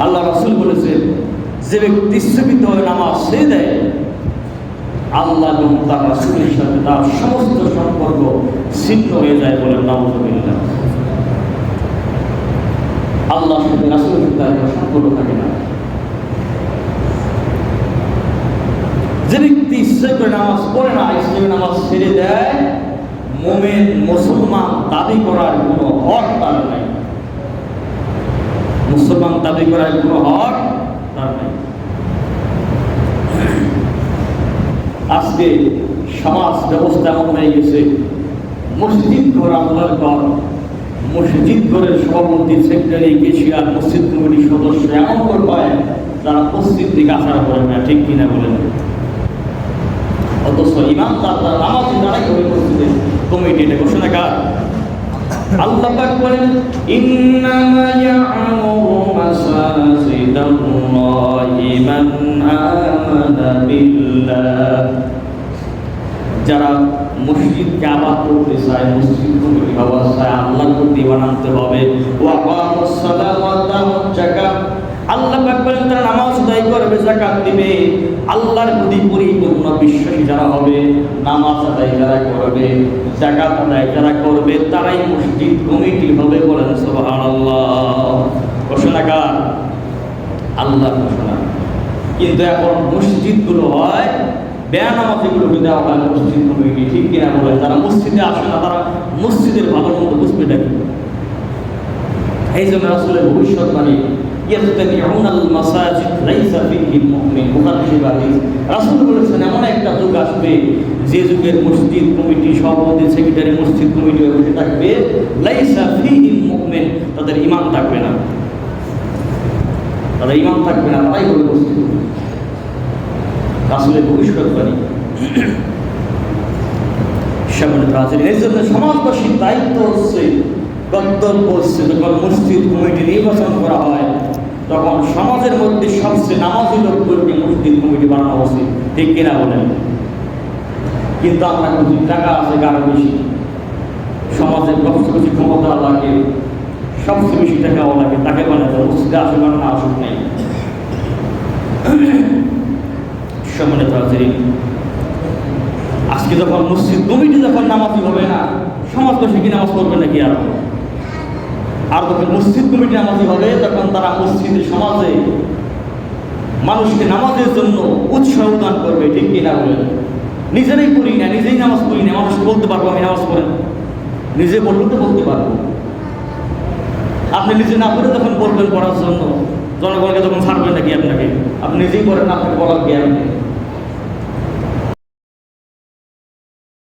আল্লাহ রাসূল বলেছেন, যে ব্যক্তি স্থগিত হয়ে নামাজ ছেড়ে দেয়, আল্লাহ এবং তার রাসূলের সাথে তার সমস্ত সম্পর্ক ছিন্ন হয়ে যায়। বলেন নাউযুবিল্লাহ। আল্লাহর সাথে রাসূলের সাথে তার সম্পর্ক থাকে না। যে ব্যক্তি ইচ্ছা করে নামাজ পড়ে না, ইচ্ছা করে নামাজ ছেড়ে দেয়, মুমিন মুসলমান দাবি করার কোনো হক তার নাই। মুসলমান দাবি করার কোনো হক তার নাই। আজকে সমাজ ব্যবস্থা এমন হয়ে গেছে, মসজিদ ঘর আল্লাহর ঘর, মসজিদ ঘরের সভাপতি, সেক্রেটারি, কেশিয়ার, মসজিদ কমিটির সদস্য এমন করে পায় যারা মসজিদ থেকে আসার করে না। ঠিক কিনা বলেন? অথচ ইমাম তারা নামাজ দাঁড়াই করে মসজিদের কমিটি, এটা ঘোষণা কার? আল্লাহ পাক বলেন, ইন্নামা ইয়া'মুরু মাসাজিদাল্লাহি মান আমানা বিল্লাহ। যারা মসজিদকে আবাদ করতে চায়, মসজিদ কমিটি হওয়া চায়, আল্লাহর প্রতি ঈমান আনতে হবে। ওয়া আকামুস সালাত ওয়া আতাউজ যাকাত। আল্লাহ পাক বলেন তারা নামাজ আদায় করবে, যাকাত দিবে। আল্লাহর প্রতি পরিপূর্ণ বিশ্বাসী যারা হবে, নামাজ আদায় যারা করবে, যাকাত আদায় যারা করবে, তারাই মসজিদ কমিটি হবে। বলেন সুবহানাল্লাহ। ঘোষণাকার আল্লাহ ঘোষণা। কিন্তু এখন মসজিদগুলো হয়, বেনামাজিগুলোকে দেওয়া হয় মসজিদ কমিটি। ঠিক কিনা বলেন? যারা মসজিদে আসে না তারা মসজিদের ভালো মন্দ বুঝবে নাকি? এই জন্য রাসূলের ভবিষ্যৎবাণী, ইয়াফতানিউনাল মাসাজিদ লাইসা ফীহিল মুমিন। বুখারী রাসূল বলেছেন, এমন একটা যুগ আসবে যে যুগের মসজিদ কমিটি, সভাপতি, সেক্রেটারি, মসজিদ কমিটি বসে থাকবে, লাইসা ফীহিল মুমিন, তাদের ঈমান থাকবে না। তাদের ঈমান থাকবে না, তাই হবে মসজিদ। রাসূলের ভবিষ্যৎবাণী। সম্মানিত হাজিরিন, এই জন্য সমাজবাসীর দায়িত্ব হচ্ছে, কর্তব্য হচ্ছে, যখন মসজিদ কমিটি নির্বাচন করা হয় তখন সমাজের মধ্যে সবচেয়ে নামাজি লোকদেরকে মসজিদ কমিটি বানানো উচিত। ঠিক কিনা বলেন? কিন্তু আমরা কিছু টাকা আছে, কারো বেশি, সমাজের সবচেয়ে বেশি ক্ষমতা লাগে, সবচেয়ে বেশি টাকাও লাগে, তাকে বানাতে মসজিদে আসুক আর না আসুক নেই। সম্মানিত হাজিরিন, আজকে যখন মসজিদ কমিটি যখন নামাজি হবে না, সমাজবাসী কি নামাজ পড়বে নাকি? আর যখন মসজিদ কমিটি নামাজি হবে তখন তারা মসজিদে, সমাজে মানুষকে নামাজের জন্য উৎসাহ দান করবে। ঠিক কিনা বলেন? নিজেরাই পড়ি না, নিজেই নামাজ পড়ি না, মানুষকে বলতে পারবো আমি নামাজ পড়েন, নিজে বললে তো বলতে পারবো। আপনি নিজে না পড়ে যখন বলবেন পড়ার জন্য, জনগণকে তখন ছাড়বেন নাকি আপনাকে? আপনি নিজেই পড়েন, আপনাকে বলার জ্ঞান নেই।